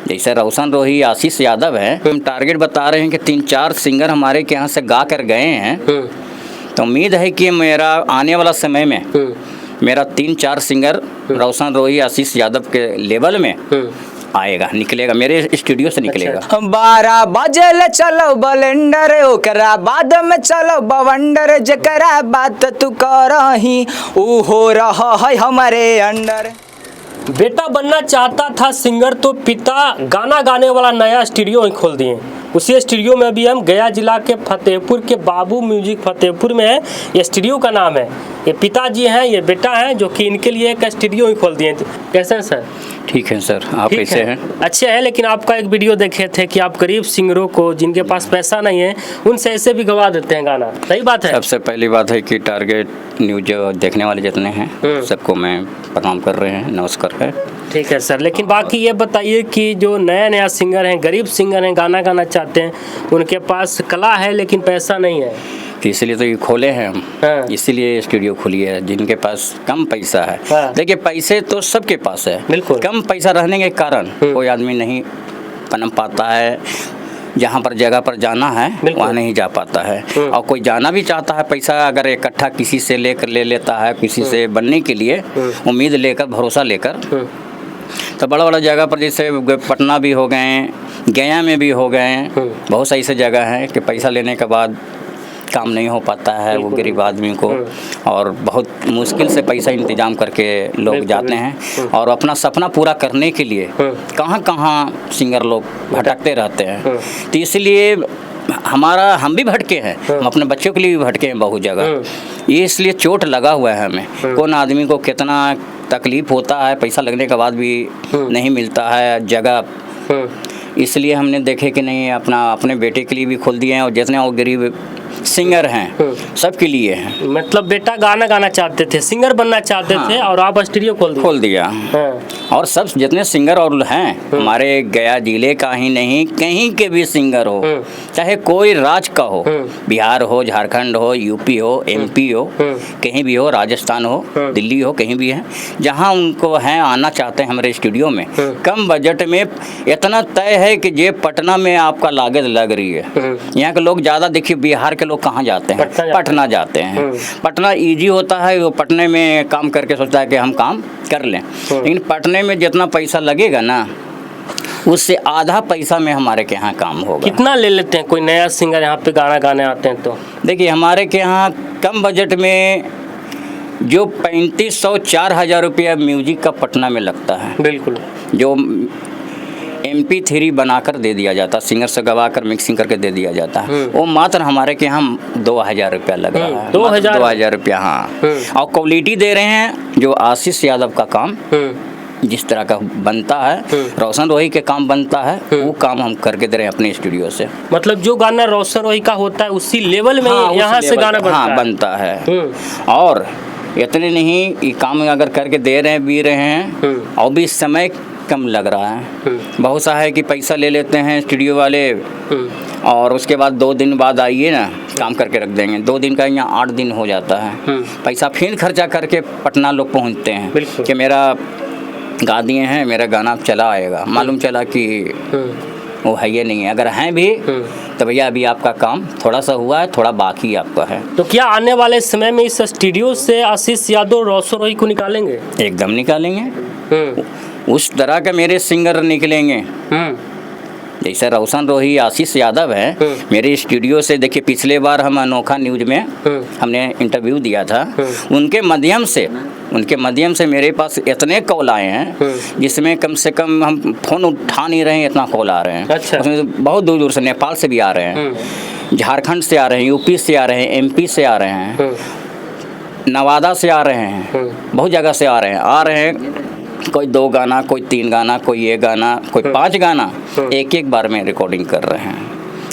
जैसे रोशन रोही, आशीष यादव है, हम टारगेट बता रहे हैं कि 3-4 सिंगर हमारे के यहाँ से गा कर गए हैं। तो उम्मीद है कि मेरा आने वाला समय में मेरा 3-4 सिंगर रोशन रोही, आशीष यादव के लेवल में आएगा, निकलेगा, मेरे स्टूडियो से निकलेगा। 12 बजे चलो बलेंडर, ओकरा बाद में चलो बवंडर, जकरा बात तू करही ऊ हो रहा है हमारे अंडर। बेटा बनना चाहता था सिंगर तो पिता गाना गाने वाला नया स्टूडियो ही खोल दिए। उसी स्टूडियो में अभी हम गया जिला के फतेहपुर के बाबू म्यूजिक फतेहपुर में है। ये स्टूडियो का नाम है, ये पिताजी हैं, ये बेटा हैं, जो कि इनके लिए एक स्टूडियो ही खोल दिए। कैसे हैं सर? ठीक है सर, आप कैसे हैं? अच्छे हैं, लेकिन आपका एक वीडियो देखे थे कि आप गरीब सिंगरों को जिनके पास पैसा नहीं है उनसे ऐसे भी गवा देते हैं गाना, सही बात है? सबसे पहली बात है कि टारगेट न्यूज देखने वाले जितने हैं सबको मैं प्रणाम कर रहे हैं, नमस्कार है। ठीक है सर, लेकिन बाकी ये बताइए कि जो नया सिंगर हैं, गरीब सिंगर हैं, गाना गाना चाहते हैं, उनके पास कला है लेकिन पैसा नहीं है, तो इसलिए तो ये खोले हैं हम। इसीलिए स्टूडियो खुली है। जिनके पास कम पैसा है, देखिए पैसे तो सबके पास है, बिल्कुल, कम पैसा रहने के कारण कोई आदमी नहीं पनप पाता है, जहाँ पर जगह पर जाना है वहाँ नहीं जा पाता है। और कोई जाना भी चाहता है, पैसा अगर इकट्ठा किसी से ले लेता है, किसी से बनने के लिए उम्मीद लेकर, भरोसा लेकर, तो बड़ा बड़ा जगह पर जैसे पटना भी हो गए, गया में भी हो गए, बहुत सारी ऐसी जगह हैं कि पैसा लेने के बाद काम नहीं हो पाता है वो गरीब आदमी को, और बहुत मुश्किल से पैसा इंतजाम करके लोग जाते हैं और अपना सपना पूरा करने के लिए कहाँ कहाँ सिंगर लोग भटकते रहते हैं। तो इसलिए हम भी भटके हैं, हम अपने बच्चों के लिए भी भटके हैं बहुत जगह। ये इसलिए चोट लगा हुआ है हमें, कौन आदमी को कितना तकलीफ होता है, पैसा लगने के बाद भी नहीं मिलता है जगह। इसलिए हमने देखे कि नहीं, अपने बेटे के लिए भी खोल दिए हैं, और जितने वो गरीब सिंगर हैं सबके लिए हैं। मतलब बेटा गाना गाना चाहते थे, सिंगर बनना चाहते थे, और आप स्टूडियो खोल दिया। और सब जितने सिंगर और हैं हमारे गया जिले का ही नहीं, कहीं के भी सिंगर हो, चाहे कोई राज्य का हो, बिहार हो, झारखंड हो, यूपी हो, एमपी हो, कहीं भी हो, राजस्थान हो, दिल्ली हो, कहीं भी है, जहाँ उनको हैं आना चाहते हैं हमारे स्टूडियो में। कम बजट में इतना तय है कि ये पटना में आपका लागत लग रही है। यहाँ के लोग ज़्यादा, देखिए बिहार के लोग कहाँ जाते हैं? पटना जाते हैं। पटना इजी होता है, वो पटने में काम करके सोचता है कि हम काम कर लें, लेकिन पटने में जितना पैसा लगेगा ना, उससे आधा पैसा में हमारे के यहाँ काम होगा। कितना ले लेते हैं कोई नया सिंगर यहाँ पे गाना गाने आते हैं तो? देखिए हमारे के यहाँ कम बजट में जो 3500-4000 रुपया म्यूजिक का पटना में लगता है, बिल्कुल, जो MP3 बनाकर दे दिया जाता, सिंगर से गवा कर मिक्सिंग करके दे दिया जाता है, वो मात्र हमारे के यहाँ 2000 रुपया लग रहा है। 2000 रुपया, हाँ। और क्वालिटी दे रहे हैं, जो आशीष यादव का काम जिस तरह का बनता है, रोशन रोही के काम बनता है, वो काम हम करके दे रहे हैं अपने स्टूडियो से। मतलब जो गाना रोशन रोही का होता है उसी लेवल में यहाँ से गाना बनता है। और इतने नहीं, ये काम अगर करके दे रहे हैं, भी रहे हैं, और भी समय कम लग रहा है। बहुत सा है कि पैसा ले लेते हैं स्टूडियो वाले, और उसके बाद 2 दिन बाद आइए ना, काम करके रख देंगे। 2 दिन का यहाँ 8 दिन हो जाता है। पैसा फिर खर्चा करके पटना लोग पहुँचते हैं कि मेरा गा दिए हैं, मेरा गाना चला आएगा। मालूम चला कि वो है ये नहीं है। अगर हैं भी तो भैया अभी आपका काम थोड़ा सा हुआ है, थोड़ा बाकी आपका है। तो क्या आने वाले समय में इस स्टूडियो से आशीष यादव, रोशन रोही को निकालेंगे? एकदम निकालेंगे। उस तरह के मेरे सिंगर निकलेंगे जैसे रोशन रोही, आशीष यादव है मेरे स्टूडियो से। देखिए पिछले बार हम अनोखा न्यूज में हमने इंटरव्यू दिया था, उनके माध्यम से मेरे पास इतने कॉल आए हैं जिसमें कम से कम हम फ़ोन उठा नहीं रहे हैं, इतना कॉल आ रहे हैं। अच्छा। उसमें बहुत दूर दूर से, नेपाल से भी आ रहे हैं, झारखंड से आ रहे हैं, यूपी से आ रहे हैं, MP से आ रहे हैं, नवादा से आ रहे हैं, बहुत जगह से आ रहे हैं। कोई 2 गाना, कोई 3 गाना, कोई 1 गाना, कोई 5 गाना एक बार में रिकॉर्डिंग कर रहे हैं,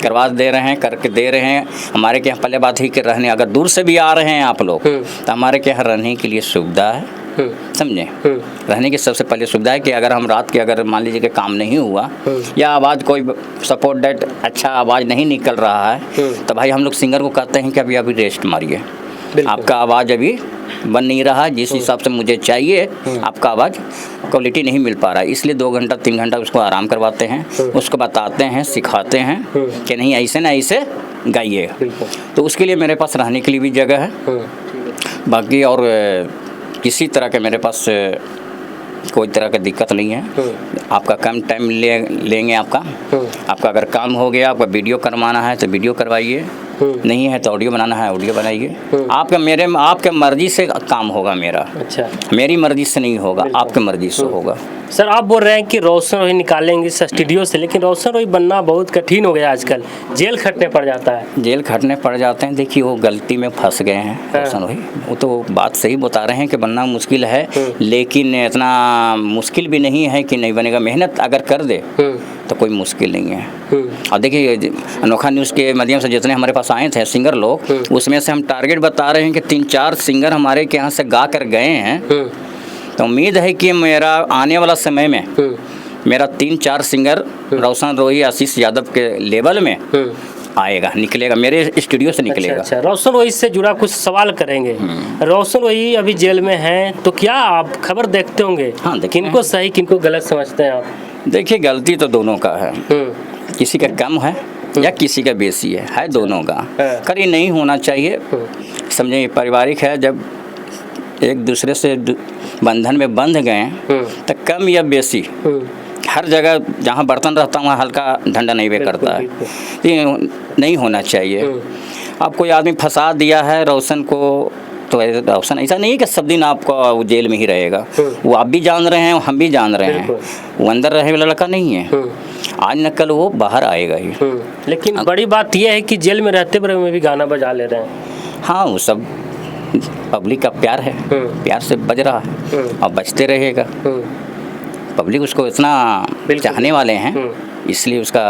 करवा दे रहे हैं, करके दे रहे हैं। हमारे के यहाँ पहले बात ही कि रहने, अगर दूर से भी आ रहे हैं आप लोग, तो हमारे के यहाँ रहने के लिए सुविधा है, समझे? रहने की सबसे पहले सुविधा है कि अगर हम रात के, अगर मान लीजिए कि काम नहीं हुआ या आवाज़ कोई सपोर्ट डेट अच्छा आवाज़ नहीं निकल रहा है, तो भाई हम लोग सिंगर को कहते हैं कि अभी रेस्ट मारिए, आपका आवाज़ अभी बन नहीं रहा जिस हिसाब से मुझे चाहिए। आपका आवाज़ क्वालिटी नहीं मिल पा रहा है, इसलिए 2 घंटा 3 घंटा उसको आराम करवाते हैं, उसको बताते हैं, सिखाते हैं कि नहीं ऐसे ना ऐसे गाइए। तो उसके लिए मेरे पास रहने के लिए भी जगह है। बाकी और किसी तरह के मेरे पास कोई तरह की दिक्कत नहीं है। आपका कम टाइम लेंगे। आपका अगर काम हो गया, आपका वीडियो करवाना है तो वीडियो करवाइए, नहीं है तो ऑडियो बनाना है ऑडियो बनाइए। आपके मर्जी से काम होगा मेरा। अच्छा, मेरी मर्जी से नहीं होगा, आपके मर्जी से होगा। सर आप बोल रहे हैं कि रोशन रोही निकालेंगे इस स्टूडियो से, लेकिन रोशन रोही बनना बहुत कठिन हो गया आजकल, जेल खटने पड़ जाता है। जेल खटने पड़ जाते हैं। देखिए वो गलती में फंस गए हैं रोशन रोही, वो तो बात सही बता रहे हैं कि बनना मुश्किल है, लेकिन इतना मुश्किल भी नहीं है कि नहीं बनेगा। मेहनत अगर कर दे तो कोई मुश्किल नहीं है। और देखिए अनोखा न्यूज़ के माध्यम से जितने हमारे पास आए थे सिंगर लोग, उसमें से हम टारगेट बता रहे हैं कि 3-4 सिंगर हमारे के यहाँ से गा कर गए हैं। तो उम्मीद है कि मेरा आने वाला समय में मेरा 3-4 सिंगर रोशन रोही, आशीष यादव के लेवल में आएगा, निकलेगा, मेरे स्टूडियो से निकलेगा। अच्छा, रोशन रोही से जुड़ा कुछ सवाल करेंगे। रोशन रोही अभी जेल में हैं, तो क्या आप खबर देखते होंगे? हाँ, किनको सही किनको गलत समझते हैं आप? देखिए गलती तो दोनों का है, किसी का कम है या किसी का बेसी है दोनों का। कर ये नहीं होना चाहिए। समझे, ये पारिवारिक है, जब एक दूसरे से बंधन में बंध गए तो कम या बेसी हर जगह जहाँ बर्तन रहता है वहाँ हल्का ठंडा नहीं वे करता है। ये नहीं होना चाहिए। अब कोई आदमी फंसा दिया है रोशन को, तो रोशन ऐसा नहीं है कि सब दिन आपको जेल में ही रहेगा। वो आप भी जान रहे हैं, हम भी जान रहे हैं, वो अंदर रहे वाला लड़का नहीं है। आज न कल वो बाहर आएगा ही। लेकिन बड़ी बात यह है कि जेल में रहते हुए में भी गाना बजा ले रहे हैं। हाँ, वो सब पब्लिक का प्यार है, प्यार से बज रहा है और बजते रहेगा। पब्लिक उसको इतना चाहने वाले हैं, इसलिए उसका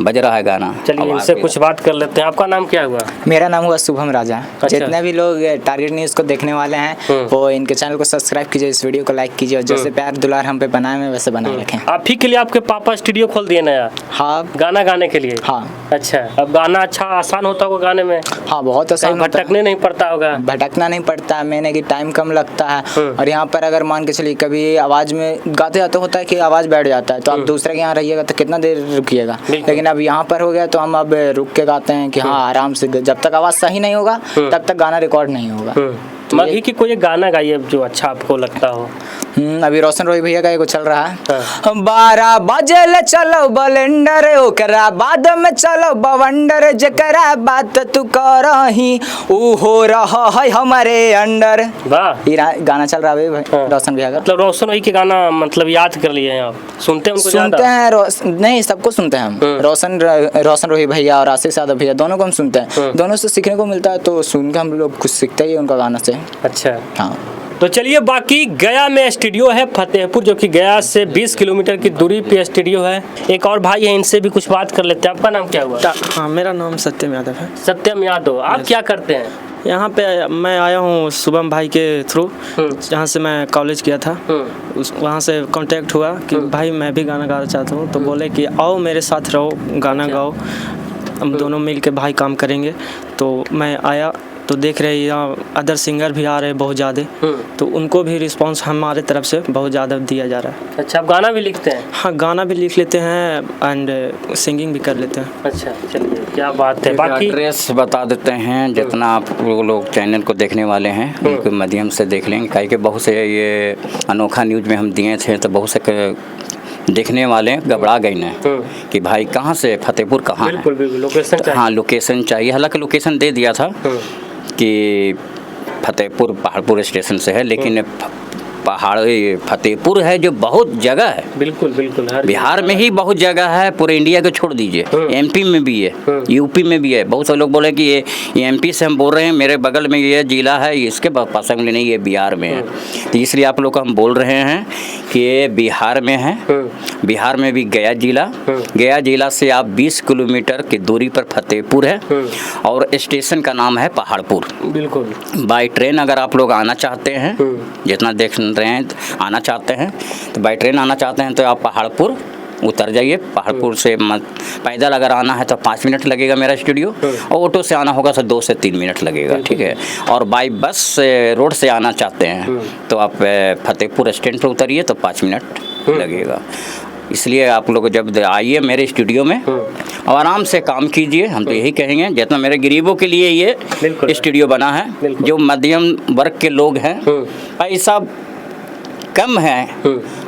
बज रहा है गाना। चलिए इनसे कुछ बात कर लेते हैं। आपका नाम क्या हुआ? मेरा नाम हुआ शुभम राजा। अच्छा। जितने भी लोग टारगेट न्यूज़ को देखने वाले हैं वो इनके चैनल को सब्सक्राइब कीजिए, इस वीडियो को लाइक कीजिए और जैसे प्यार दुलार हम पे बनाए हैं वैसे बनाए रखें। आप ही के लिए आपके पापा स्टूडियो खोल दिए नया? हाँ, गाना गाने के लिए? हाँ। अच्छा, अब गाना अच्छा आसान होता होगा गाने में? हाँ, बहुत आसान होता है। भटकने नहीं पड़ता होगा? भटकना नहीं पड़ता, मैंने कि टाइम कम लगता है। और यहाँ पर अगर मान के चलिए कभी आवाज़ में गाते जाते होता है कि आवाज़ बैठ जाता है, तो आप दूसरे के यहाँ रहिएगा तो कितना देर रुकिएगा। लेकिन अब यहाँ पर हो गया तो हम अब रुक के गाते हैं कि हाँ आराम से, जब तक आवाज़ सही नहीं होगा तब तक गाना रिकॉर्ड नहीं होगा। मभी की कोई गाना गाइए जो अच्छा आपको लगता हो। अभी रोशन रोही भैया का एगो चल रहा है। 12 बजे चलो बलेंडर, ओकरा बाद में चलो बवंडर, जकरा बात तू करही ऊ हो रहा है हमारे अंडर। वाह, ये गाना चल रहा है रोशन भैया का। मतलब रोशन रोही के गाना मतलब याद कर लिए हैं आप? सुनते हैं उनको? सुनते हैं नहीं, सबको सुनते हैं हम। रोशन रोही भैया और आशीष यादव भैया दोनों को हम सुनते हैं। दोनों से सीखने को मिलता है, तो सुन के हम लोग कुछ सीखते ही उनका गाना से। अच्छा, हाँ। तो चलिए, बाकी गया में स्टूडियो है फतेहपुर, जो कि गया से 20 किलोमीटर की दूरी पे स्टूडियो है। एक और भाई है, इनसे भी कुछ बात कर लेते हैं। आपका नाम क्या हुआ? हाँ, मेरा नाम सत्यम यादव है। सत्यम यादव, आप क्या करते हैं? यहाँ पे मैं आया हूँ शुभम भाई के थ्रू, जहाँ से मैं कॉलेज किया था। वहाँ से कांटेक्ट हुआ कि भाई मैं भी गाना गाना चाहता हूँ, तो बोले कि आओ मेरे साथ रहो, गाना गाओ, हम दोनों मिल के भाई काम करेंगे। तो मैं आया तो देख रहे यहाँ अदर सिंगर भी आ रहे हैं बहुत ज़्यादा, तो उनको भी रिस्पांस हमारे तरफ से बहुत ज़्यादा दिया जा रहा है। अच्छा, आप गाना भी लिखते हैं? हाँ, गाना भी लिख लेते हैं एंड सिंगिंग भी कर लेते हैं। अच्छा, चलिए, क्या बात है। बाकी एड्रेस बता देते हैं, जितना आप लोग चैनल को देखने वाले हैं उनके माध्यम से देख लेंगे। काहे कि बहुत से ये अनोखा न्यूज़ में हम दिए थे, तो बहुत से देखने वाले घबरा गए ना कि भाई कहाँ से, फतेहपुर कहाँ है। बिल्कुल बिल्कुल, लोकेशन चाहिए। हाँ, लोकेशन चाहिए। हालांकि लोकेशन दे दिया था कि फतेहपुर पहाड़पुर स्टेशन से है, लेकिन फतेहपुर है जो बहुत जगह है। बिल्कुल बिल्कुल, बिहार में ही बहुत जगह है, पूरे इंडिया को छोड़ दीजिए। एमपी में भी है, यूपी में भी है। बहुत से लोग बोले कि ये एमपी से हम बोल रहे हैं, मेरे बगल में ये जिला है, इसके पास में नहीं, ये बिहार में है। तो इसलिए आप लोग को हम बोल रहे हैं कि ये बिहार में है। बिहार में भी गया जिला से आप 20 किलोमीटर की दूरी पर फतेहपुर है और स्टेशन का नाम है पहाड़पुर। बिल्कुल, बाई ट्रेन अगर आप लोग आना चाहते हैं, जितना देख रहे हैं आना चाहते हैं, तो बाई ट्रेन आना चाहते हैं तो आप पहाड़पुर उतर जाइए पहाड़पुर से पैदल अगर आना है तो 5 मिनट लगेगा मेरा स्टूडियो, और ऑटो से आना होगा तो 2 से 3 मिनट लगेगा, ठीक है। और बाई बस रोड से आना चाहते हैं तो आप फतेहपुर स्टैंड पर उतरिए तो 5 मिनट लगेगा। इसलिए आप लोग जब आइए मेरे स्टूडियो में और आराम से काम कीजिए। हम तो यही कहेंगे, जितना मेरे गरीबों के लिए ये स्टूडियो बना है, जो मध्यम वर्ग के लोग हैं, पैसा कम है,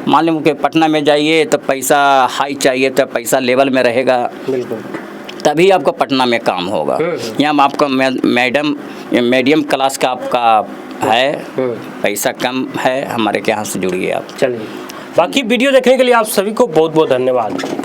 मालूम कि पटना में जाइए तो पैसा हाई चाहिए, तो पैसा लेवल में रहेगा, तभी आपको पटना में काम होगा। यहाँ आपका मीडियम क्लास का आपका है, पैसा कम है, हमारे के यहाँ से जुड़िए आप। चलिए, बाकी वीडियो देखने के लिए आप सभी को बहुत बहुत धन्यवाद।